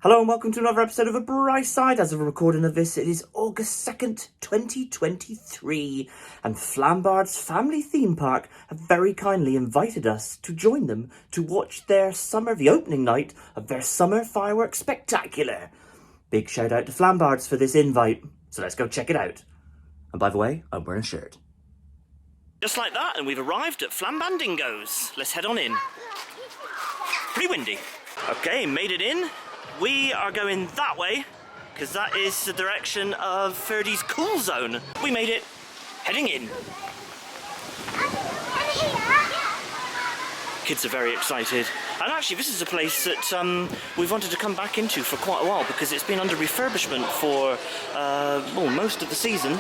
Hello and welcome to another episode of A Bright Side. As of a recording of this, it is August 2nd, 2023, and Flambards Family Theme Park have very kindly invited us to join them to watch the opening night of their summer fireworks spectacular. Big shout out to Flambards for this invite, so let's go check it out. And by the way, I'm wearing a shirt. Just like that, and we've arrived at Flambandingo's. Let's head on in. Pretty windy. Okay, made it in. We are going that way, because that is the direction of Ferdy's Cool Zone. We made it, heading in. Kids are very excited. And actually, this is a place that we've wanted to come back into for quite a while, because it's been under refurbishment for most of the season.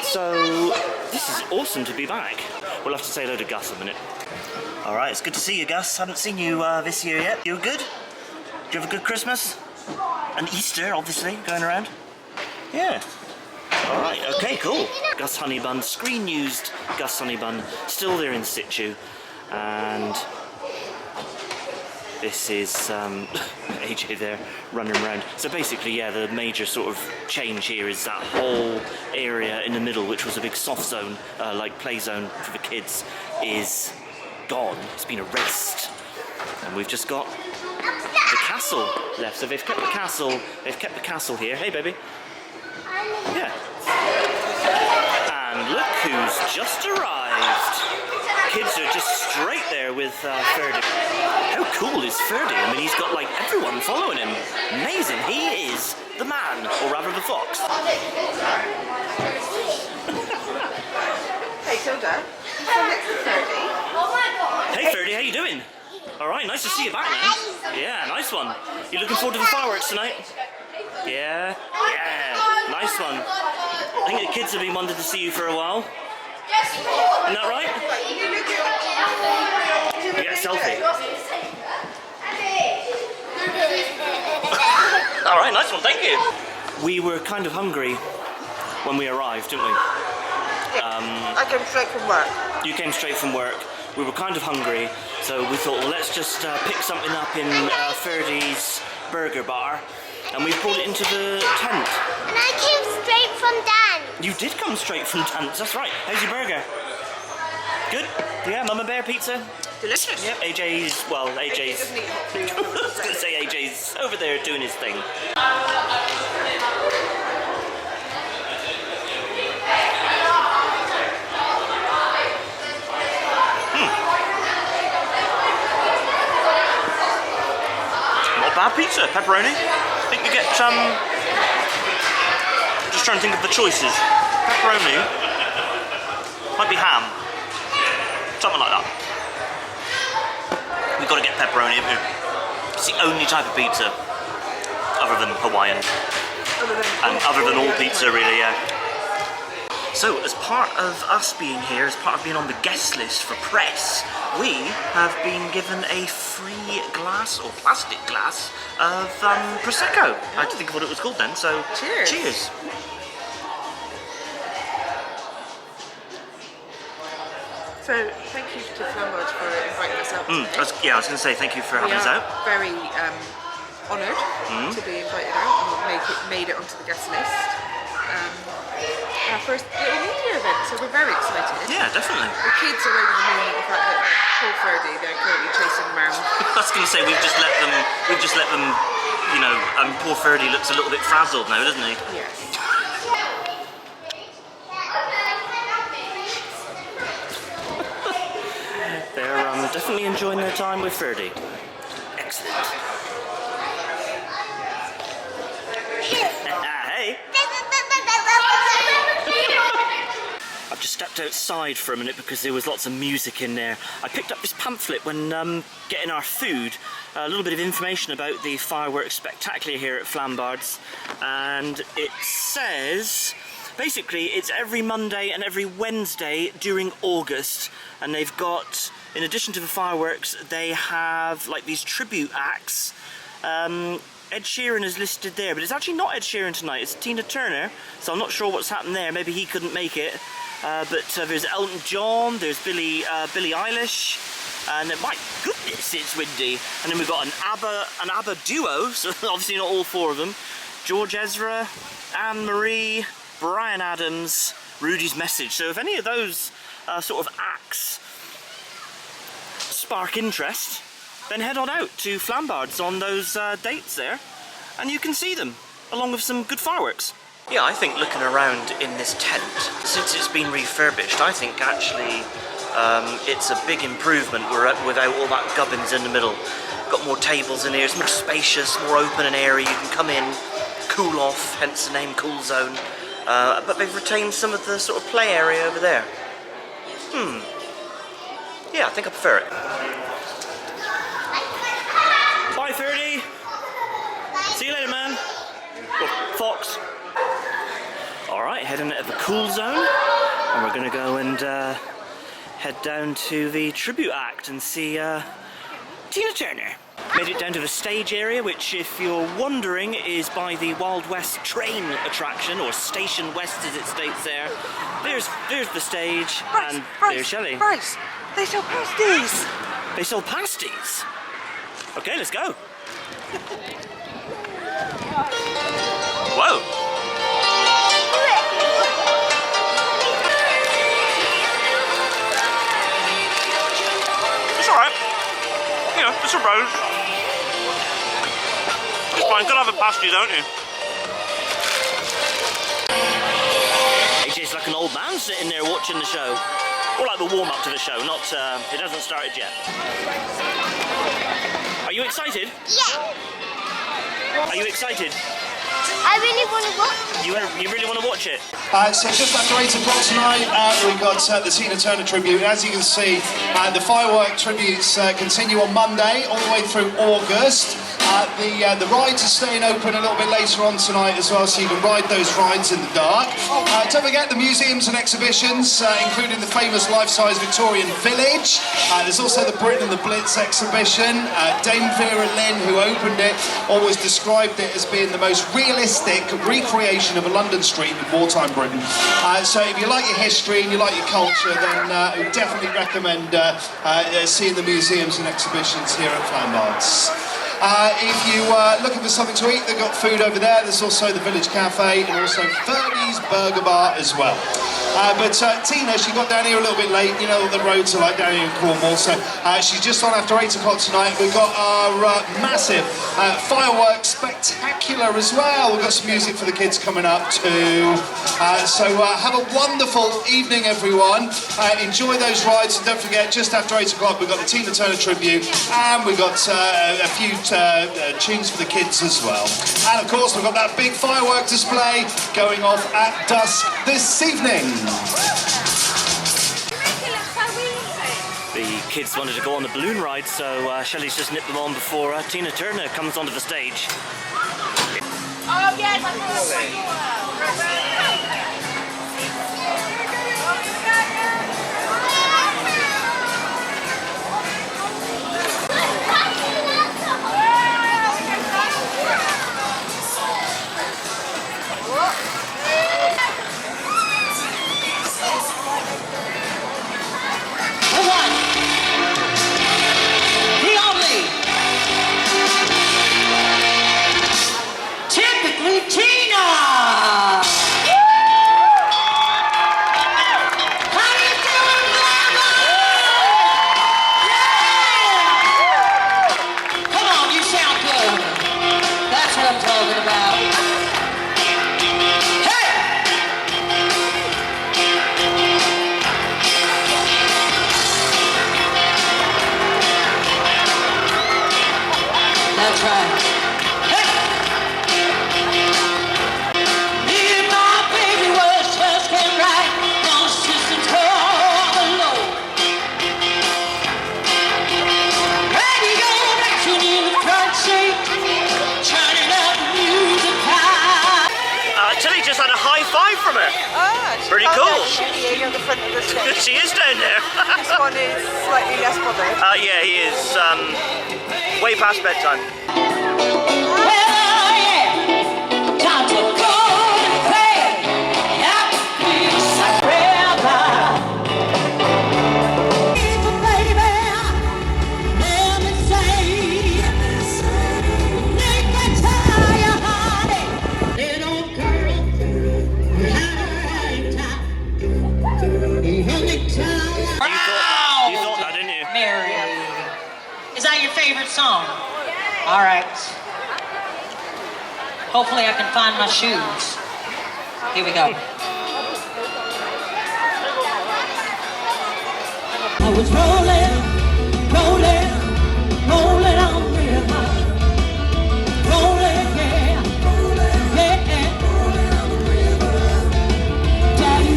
So this is awesome to be back. We'll have to say hello to Gus in a minute. All right, it's good to see you, Gus. Haven't seen you this year yet. You good? Did you have a good Christmas? And Easter, obviously, going around? Yeah. Alright, okay, cool. Gus Honeybun, screen-used Gus Honeybun, still there in situ. And this is AJ there, running around. So basically, yeah, the major sort of change here is that whole area in the middle, which was a big soft zone, like play zone for the kids, is gone. It's been erased. And we've just got the castle left, so they've kept the castle here. Hey baby. Yeah. And look who's just arrived. Kids are just straight there with Ferdy. How cool is Ferdy? I mean, he's got like everyone following him. Amazing. He is the man, or rather the fox. Hey Tilda, you stand next to Ferdy. Hey Ferdy, how you doing? Alright, nice to see you back now. Yeah, nice one. You looking forward to the fireworks tonight? Yeah? Yeah, nice one. I think the kids have been wanting to see you for a while. Isn't that right? Get a selfie. Alright, nice one, thank you. We were kind of hungry when we arrived, didn't we? I came straight from work. You came straight from work. We were kind of hungry, so we thought, well, let's just pick something up in Ferdy's burger bar, and we brought it into the tent. And I came straight from dance. You did come straight from dance, that's right. How's your burger? Good? Yeah, Mama Bear pizza? Delicious. Yep, AJ's. He doesn't eat hot food. I was going to say AJ's over there doing his thing. Bad pizza, pepperoni. I think you get just trying to think of the choices. Pepperoni, might be ham, something like that. We've got to get pepperoni. It's the only type of pizza other than Hawaiian, and other than all pizza, really. Yeah. So, as part of us being here, as part of being on the guest list for press, we have been given a free glass, or plastic glass, of Prosecco. I had to think of what it was called then, so cheers. Cheers. So, thank you to Flambards for inviting us out today. I was going to say thank you for having us We out. are very honoured to be invited out and made it onto the guest list. Our first little media event, so we're very excited. Yeah, definitely. The kids are over the moon at the fact that poor Ferdy, they're currently chasing around. I was going to say we've just let them, you know, poor Ferdy looks a little bit frazzled now, doesn't he? Yes. They're definitely enjoying their time with Ferdy. Excellent. Hey. I've just stepped outside for a minute because there was lots of music in there. I picked up this pamphlet when getting our food, a little bit of information about the fireworks spectacular here at Flambards, and it says basically it's every Monday and every Wednesday during August, and they've got, in addition to the fireworks, they have like these tribute acts. Ed Sheeran is listed there, but it's actually not Ed Sheeran tonight, it's Tina Turner, so I'm not sure what's happened there. Maybe he couldn't make it. But there's Elton John, there's Billie Eilish, And my goodness, it's windy. And then we've got an ABBA duo, so obviously not all four of them. George Ezra, Anne Marie, Brian Adams, Rudy's Message. So if any of those sort of acts spark interest, then head on out to Flambards on those dates there, and you can see them, along with some good fireworks. Yeah, I think looking around in this tent, since it's been refurbished, I think actually it's a big improvement without all that gubbins in the middle. Got more tables in here, it's more spacious, more open and airy, you can come in, cool off, hence the name Cool Zone. But they've retained some of the sort of play area over there. Yeah, I think I prefer it. Bye, 30. See you later, man. Oh, Fox. Alright, heading into the Cool Zone. And we're going to go and head down to the tribute act and see Tina Turner. Made it down to the stage area, which, if you're wondering, is by the Wild West train attraction, or Station West as it states there. There's the stage, and there's Shelley. Bryce, they sell pasties. They sell pasties? Okay, let's go. Whoa. It's alright. You know, it's a road. It's fine, gotta have a pasty, don't you? AJ's like an old man sitting there watching the show. Or like the warm-up to the show, not, it hasn't started yet. Are you excited? Yeah. Are you excited? I really want to watch. You really want to watch it? So just after 8 o'clock tonight, we've got the Tina Turner tribute. As you can see, the firework tributes continue on Monday all the way through August. The rides are staying open a little bit later on tonight as well, so you can ride those rides in the dark. Don't forget the museums and exhibitions, including the famous life-size Victorian Village. There's also the Britain and the Blitz exhibition. Dame Vera Lynn, who opened it, always described it as being the most realistic recreation of a London street in wartime Britain. So if you like your history and you like your culture, then I would definitely recommend seeing the museums and exhibitions here at Flambards. If you're looking for something to eat, they've got food over there. There's also the Village Cafe and also Fernie's Burger Bar as well. But Tina, she got down here a little bit late. You know what the roads are like down here in Cornwall. So she's just on after 8 o'clock tonight. We've got our massive fireworks spectacular as well. We've got some music for the kids coming up too. So have a wonderful evening, everyone. Enjoy those rides. And don't forget, just after 8 o'clock, we've got the Tina Turner tribute. And we've got a few tunes for the kids as well. And of course, we've got that big firework display going off at dusk this evening. The kids wanted to go on the balloon ride, so Shelley's just nipped them on before Tina Turner comes onto the stage. Oh yes, I know my daughter. Pretty cool. Shitty on the front of the stage. She is down there. This one is slightly less bothered. Yeah, he is. Way past bedtime. Time to go and play. Baby, All right. Hopefully I can find my shoes. Here we go. I was rolling, rolling, rolling on the river. Rolling, yeah, yeah, rolling on the river. Daddy,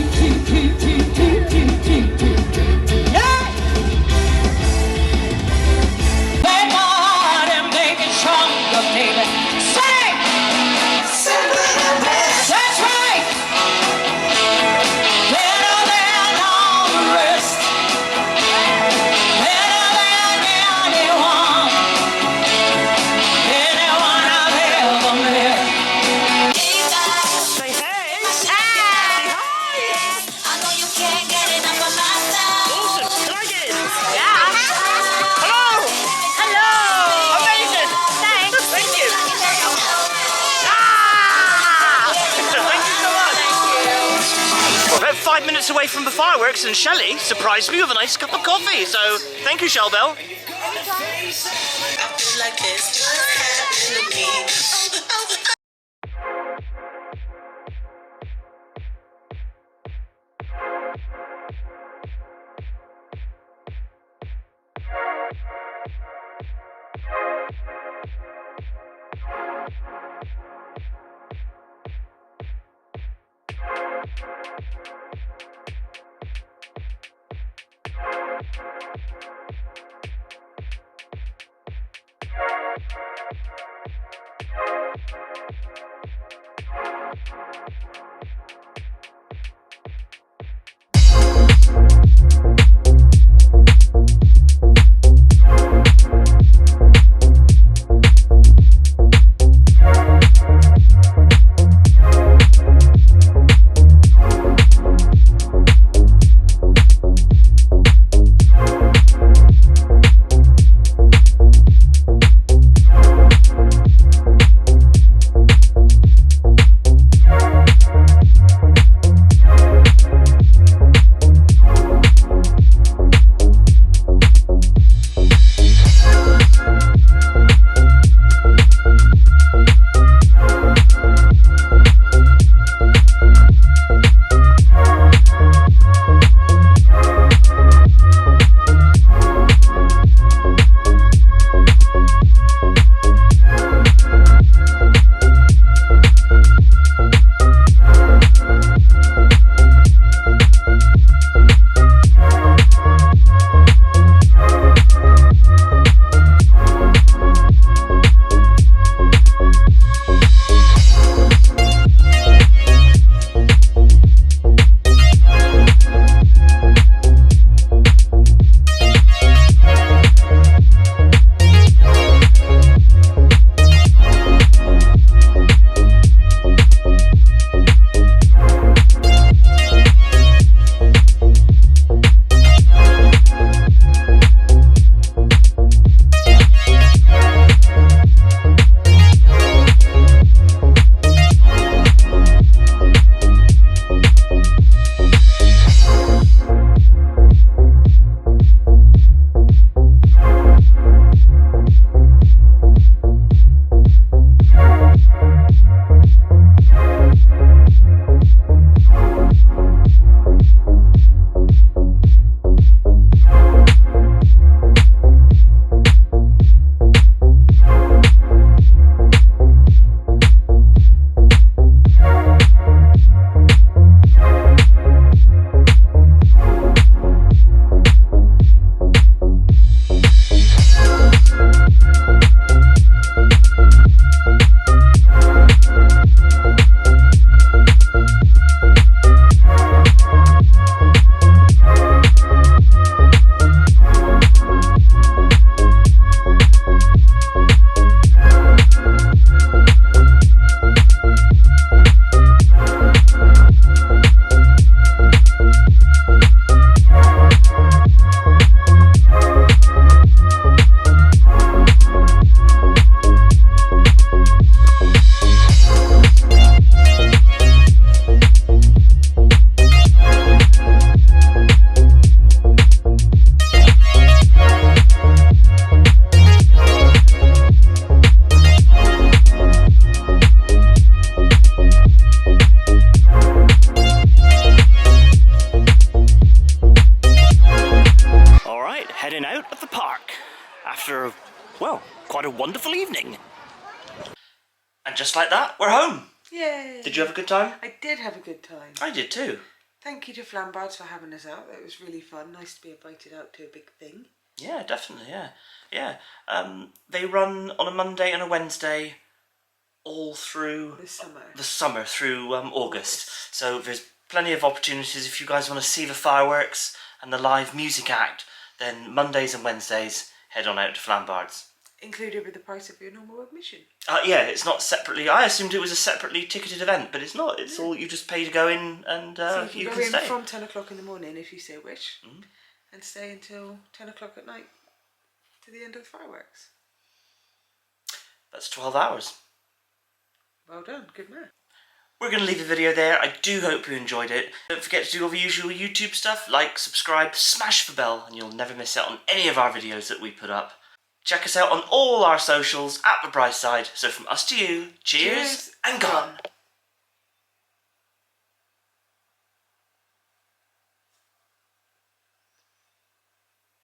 yeah. Play my heart and make it stronger, baby. Sing! That's right! Better than all the rest. Better than anyone. Anyone I've ever met. Say hey! I know you can't get enough of my style. Awesome! Can I get in? Yeah. Hello! Hello. Amazing! Thanks. Thank you! Ah! Thank you so much! We're about 5 minutes away from the fireworks and Shelley surprised me with a nice cup of coffee, so thank you, Shell Bell. I feel like it's what happened to me. just like that, we're home. Yay! Did you have a good time? I did have a good time. I did too. Thank you to Flambards for having us out. It was really fun. Nice to be invited out to a big thing. Yeah, definitely, yeah. They run on a Monday and a Wednesday all through The summer. through August. So there's plenty of opportunities if you guys want to see the fireworks and the live music act, then Mondays and Wednesdays head on out to Flambards. Included with the price of your normal admission. Yeah, it's not separately. I assumed it was a separately ticketed event, but it's not. It's all, you just pay to go in and So you you can can go in stay. from 10 o'clock in the morning if you so wish, and stay until 10 o'clock at night to the end of the fireworks. That's 12 hours. Well done, good man. We're going to leave the video there. I do hope you enjoyed it. Don't forget to do all the usual YouTube stuff, like, subscribe, smash the bell, and you'll never miss out on any of our videos that we put up. Check us out on all our socials at The Bright Side. So from us to you, cheers and gone.